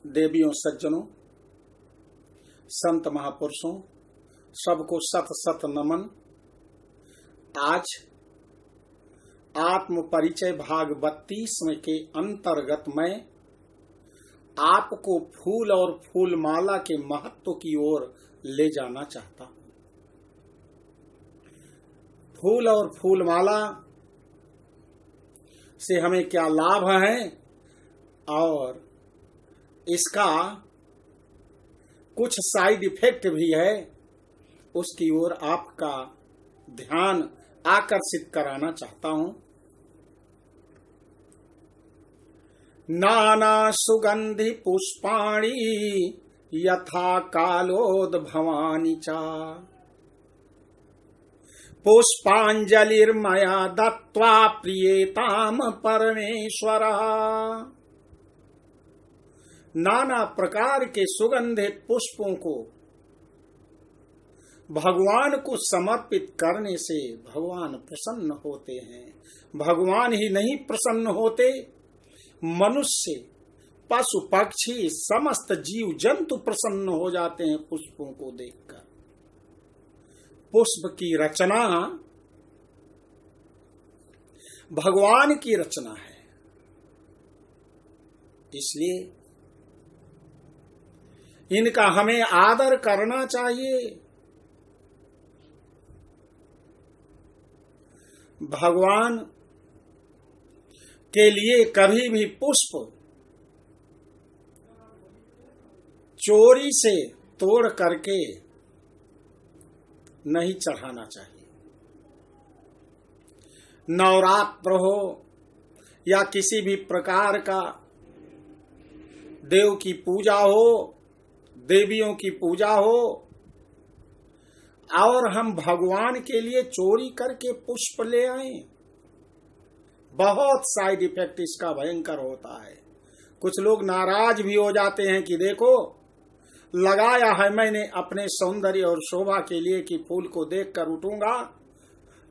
देवियों, सज्जनों, संत महापुरुषों, सबको सत सत नमन। आज आत्म परिचय भाग 32 के अंतर्गत मैं आपको फूल और फूलमाला के महत्व की ओर ले जाना चाहता हूँ। फूल और फूलमाला से हमें क्या लाभ है और इसका कुछ साइड इफेक्ट भी है, उसकी ओर आपका ध्यान आकर्षित कराना चाहता हूं। नाना सुगंधि पुष्पाणि यथा कालोद्भवानि च पुष्पांजलिर्मया दत्त्वा प्रियेताम परमेश्वरः। नाना प्रकार के सुगंधित पुष्पों को भगवान को समर्पित करने से भगवान प्रसन्न होते हैं। भगवान ही नहीं प्रसन्न होते, मनुष्य, पशु पक्षी, समस्त जीव जंतु प्रसन्न हो जाते हैं पुष्पों को देखकर। पुष्प की रचना भगवान की रचना है, इसलिए इनका हमें आदर करना चाहिए। भगवान के लिए कभी भी पुष्प चोरी से तोड़ करके नहीं चढ़ाना चाहिए। नवरात्र हो या किसी भी प्रकार का देव की पूजा हो, देवियों की पूजा हो, और हम भगवान के लिए चोरी करके पुष्प ले आए, बहुत साइड इफेक्ट इसका भयंकर होता है। कुछ लोग नाराज भी हो जाते हैं कि देखो, लगाया है मैंने अपने सौंदर्य और शोभा के लिए कि फूल को देखकर उठूंगा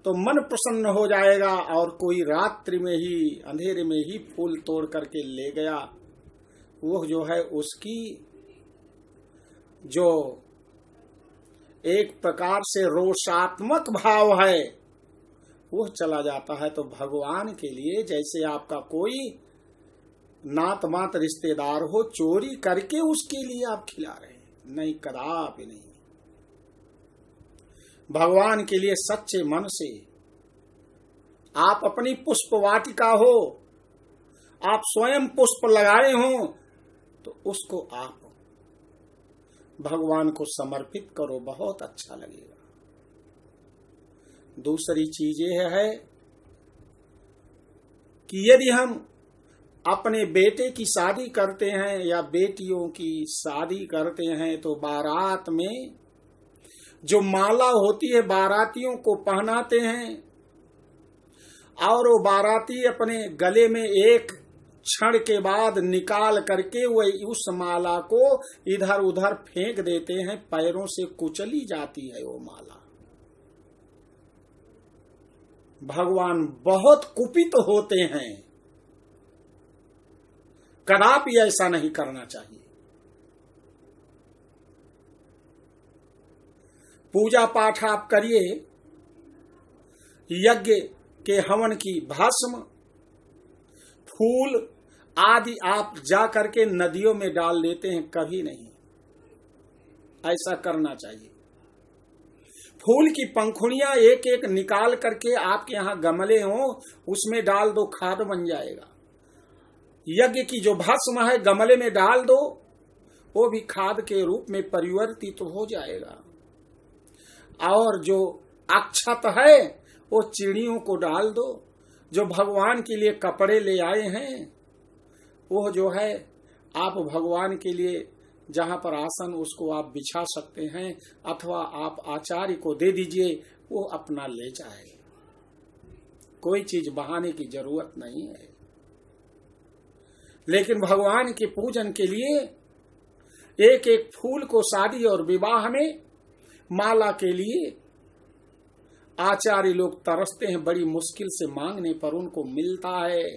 तो मन प्रसन्न हो जाएगा, और कोई रात्रि में ही, अंधेरे में ही फूल तोड़ करके ले गया, वो जो है उसकी जो एक प्रकार से रोषात्मक भाव है वो चला जाता है। तो भगवान के लिए जैसे आपका कोई नात मात रिश्तेदार हो, चोरी करके उसके लिए आप खिला रहे हैं, नहीं, कदापि नहीं। भगवान के लिए सच्चे मन से आप अपनी पुष्प वाटिका हो, आप स्वयं पुष्प लगाए हो, तो उसको आप भगवान को समर्पित करो, बहुत अच्छा लगेगा। दूसरी चीज यह है कि यदि हम अपने बेटे की शादी करते हैं या बेटियों की शादी करते हैं तो बारात में जो माला होती है बारातियों को पहनाते हैं, और वो बाराती अपने गले में एक क्षण के बाद निकाल करके वो उस माला को इधर उधर फेंक देते हैं, पैरों से कुचली जाती है वो माला। भगवान बहुत कुपित होते हैं, कदापि ऐसा नहीं करना चाहिए। पूजा पाठ आप करिए, यज्ञ के हवन की भस्म, फूल आदि आप जा करके नदियों में डाल देते हैं, कभी नहीं ऐसा करना चाहिए। फूल की पंखुड़ियां एक एक निकाल करके आपके यहाँ गमले हो, उसमें डाल दो, खाद बन जाएगा। यज्ञ की जो भस्म है गमले में डाल दो, वो भी खाद के रूप में परिवर्तित तो हो जाएगा। और जो अक्षत है वो चिड़ियों को डाल दो। जो भगवान के लिए कपड़े ले आए हैं वो जो है आप भगवान के लिए जहां पर आसन उसको आप बिछा सकते हैं, अथवा आप आचार्य को दे दीजिए, वो अपना ले जाए। कोई चीज बहाने की जरूरत नहीं है। लेकिन भगवान के पूजन के लिए एक एक फूल को शादी और विवाह में माला के लिए आचार्य लोग तरसते हैं, बड़ी मुश्किल से मांगने पर उनको मिलता है।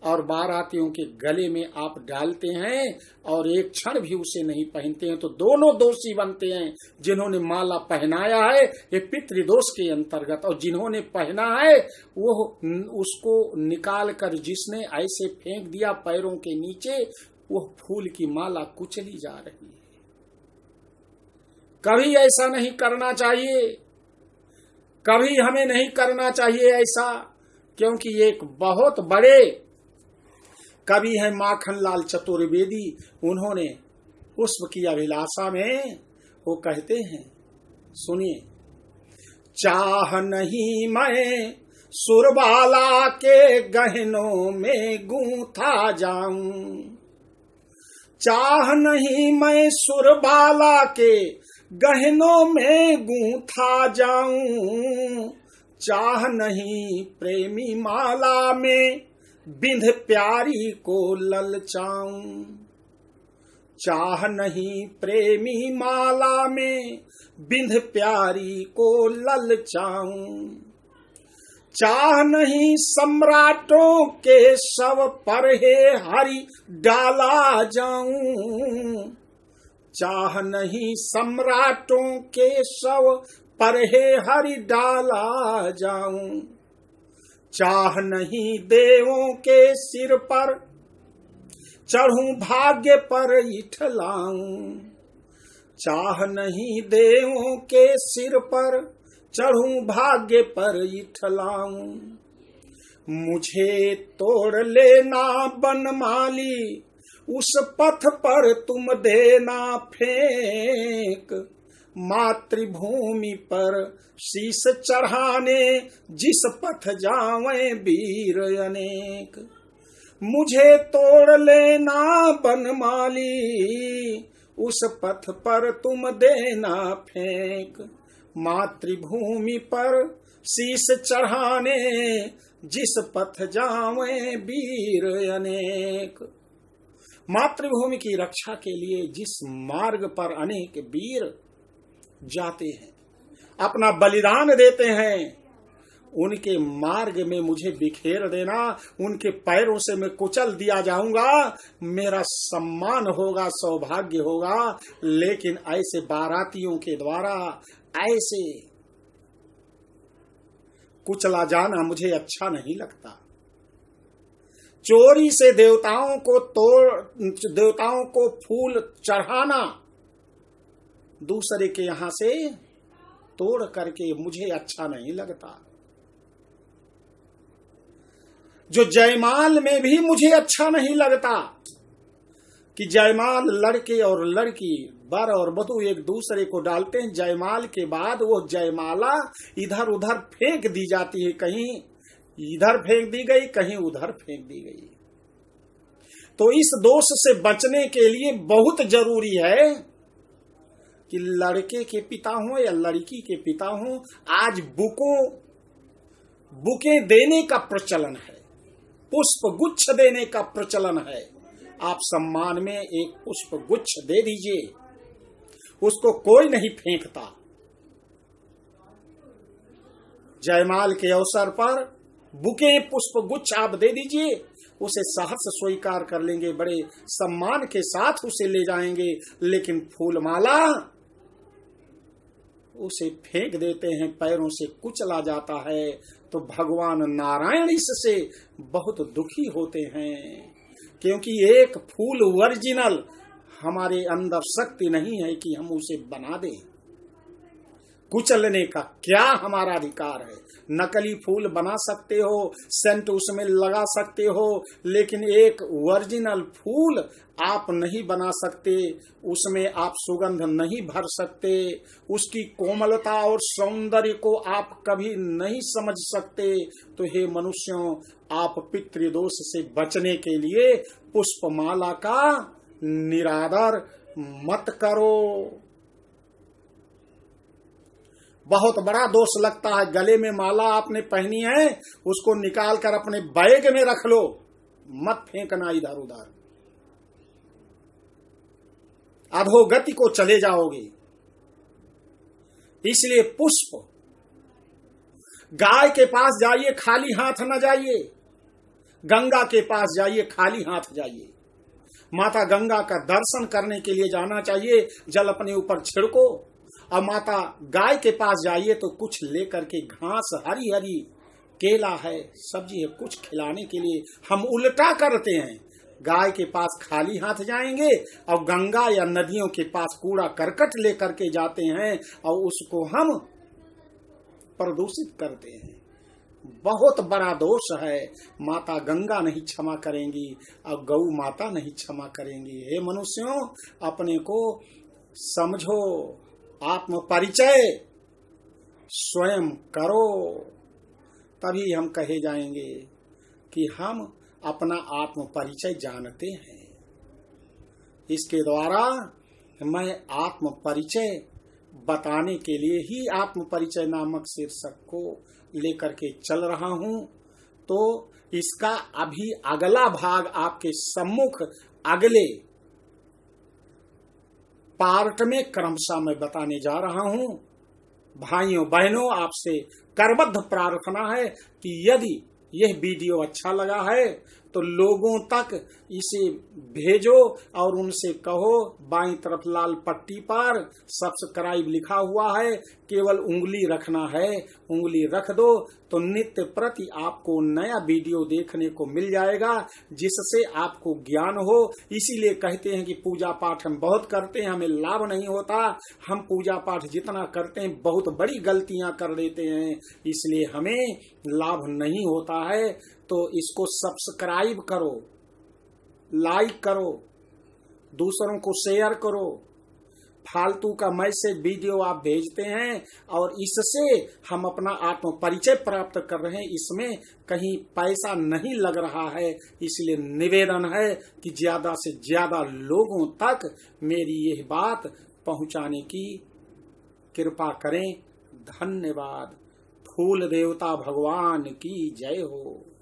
और बारातियों के गले में आप डालते हैं और एक क्षण भी उसे नहीं पहनते हैं, तो दोनों दोषी बनते हैं। जिन्होंने माला पहनाया है ये पितृदोष के अंतर्गत, और जिन्होंने पहना है वो उसको निकाल कर जिसने ऐसे फेंक दिया पैरों के नीचे, वो फूल की माला कुचली जा रही है। कभी ऐसा नहीं करना चाहिए, कभी हमें नहीं करना चाहिए ऐसा, क्योंकि एक बहुत बड़े कवि हैं माखनलाल चतुर्वेदी, उन्होंने पुष्प की अभिलाषा में वो कहते हैं, सुनिए, चाह नहीं मैं सुरबाला के गहनों में गूंथा जाऊं, चाह नहीं मैं सुरबाला के गहनों में गूंथा जाऊं, चाह नहीं प्रेमी माला में बिंध प्यारी को ललचाऊं, चाह नहीं प्रेमी माला में बिंध प्यारी को ललचाऊं, चाह नहीं सम्राटों के शव पर हे हरि डाला जाऊं, चाह नहीं सम्राटों के शव पर हे हरि डाला जाऊं, चाह नहीं देवों के सिर पर चढ़ूं भाग्य पर इठलाऊं, चाह नहीं देवों के सिर पर चढ़ूं भाग्य पर इठलाऊं, मुझे तोड़ लेना बनमाली उस पथ पर तुम देना फेंक, मातृभूमि पर शीश चढ़ाने जिस पथ जावें वीर अनेक, मुझे तोड़ लेना बनमाली उस पथ पर तुम देना फेंक, मातृभूमि पर शीश चढ़ाने जिस पथ जावें वीर अनेक। मातृभूमि की रक्षा के लिए जिस मार्ग पर अनेक वीर जाते हैं, अपना बलिदान देते हैं, उनके मार्ग में मुझे बिखेर देना, उनके पैरों से मैं कुचल दिया जाऊंगा, मेरा सम्मान होगा, सौभाग्य होगा। लेकिन ऐसे बारातियों के द्वारा ऐसे कुचला जाना मुझे अच्छा नहीं लगता। चोरी से देवताओं को फूल चढ़ाना दूसरे के यहां से तोड़ करके मुझे अच्छा नहीं लगता। जो जयमाल में भी मुझे अच्छा नहीं लगता कि जयमाल लड़के और लड़की, वर और वधू एक दूसरे को डालते हैं, जयमाल के बाद वो जयमाला इधर उधर फेंक दी जाती है, कहीं इधर फेंक दी गई, कहीं उधर फेंक दी गई। तो इस दोष से बचने के लिए बहुत जरूरी है कि लड़के के पिता हो या लड़की के पिता हो, आज बुके देने का प्रचलन है, पुष्प गुच्छ देने का प्रचलन है। आप सम्मान में एक पुष्प गुच्छ दे दीजिए, उसको कोई नहीं फेंकता। जयमाल के अवसर पर बुके पुष्प गुच्छ आप दे दीजिए, उसे सहर्ष स्वीकार कर लेंगे, बड़े सम्मान के साथ उसे ले जाएंगे। लेकिन फूलमाला उसे फेंक देते हैं, पैरों से कुचला जाता है, तो भगवान नारायण इससे बहुत दुखी होते हैं, क्योंकि एक फूल ओरिजिनल हमारे अंदर शक्ति नहीं है कि हम उसे बना दें। कुचलने का क्या हमारा अधिकार है? नकली फूल बना सकते हो, सेंट उसमें लगा सकते हो, लेकिन एक ओरिजिनल फूल आप नहीं बना सकते, उसमें आप सुगंध नहीं भर सकते, उसकी कोमलता और सौंदर्य को आप कभी नहीं समझ सकते। तो हे मनुष्यों, आप पितृदोष से बचने के लिए पुष्पमाला का निरादर मत करो। बहुत बड़ा दोष लगता है, गले में माला आपने पहनी है, उसको निकाल कर अपने बैग में रख लो, मत फेंकना इधर उधर, अधोगति को चले जाओगे। इसलिए पुष्प, गाय के पास जाइए खाली हाथ न जाइए, गंगा के पास जाइए, खाली हाथ जाइए। माता गंगा का दर्शन करने के लिए जाना चाहिए, जल अपने ऊपर छिड़को। और माता गाय के पास जाइए तो कुछ लेकर के, घास हरी हरी, केला है, सब्जी है, कुछ खिलाने के लिए। हम उल्टा करते हैं, गाय के पास खाली हाथ जाएंगे और गंगा या नदियों के पास कूड़ा करकट लेकर के जाते हैं और उसको हम प्रदूषित करते हैं। बहुत बड़ा दोष है। माता गंगा नहीं क्षमा करेंगी और गौ माता नहीं क्षमा करेंगी। हे मनुष्यों, अपने को समझो, आत्म परिचय स्वयं करो, तभी हम कहे जाएंगे कि हम अपना आत्म परिचय जानते हैं। इसके द्वारा मैं आत्म परिचय बताने के लिए ही आत्म परिचय नामक शीर्षक को लेकर के चल रहा हूं। तो इसका अभी अगला भाग आपके सम्मुख अगले पार्ट में क्रमशः मैं बताने जा रहा हूं। भाइयों बहनों, आपसे करबद्ध प्रार्थना है कि यदि यह वीडियो अच्छा लगा है तो लोगों तक इसे भेजो और उनसे कहो, बाईं तरफ लाल पट्टी पर सब्सक्राइब लिखा हुआ है, केवल उंगली रखना है, उंगली रख दो तो नित्य प्रति आपको नया वीडियो देखने को मिल जाएगा, जिससे आपको ज्ञान हो। इसीलिए कहते हैं कि पूजा पाठ हम बहुत करते हैं, हमें लाभ नहीं होता। हम पूजा पाठ जितना करते हैं बहुत बड़ी गलतियां कर देते हैं, इसलिए हमें लाभ नहीं होता है। तो इसको सब्सक्राइब करो, लाइक करो, दूसरों को शेयर करो। फालतू का मैसेज वीडियो आप भेजते हैं और इससे हम अपना आत्म परिचय प्राप्त कर रहे हैं, इसमें कहीं पैसा नहीं लग रहा है। इसलिए निवेदन है कि ज्यादा से ज्यादा लोगों तक मेरी यह बात पहुंचाने की कृपा करें। धन्यवाद। फूल देवता भगवान की जय हो।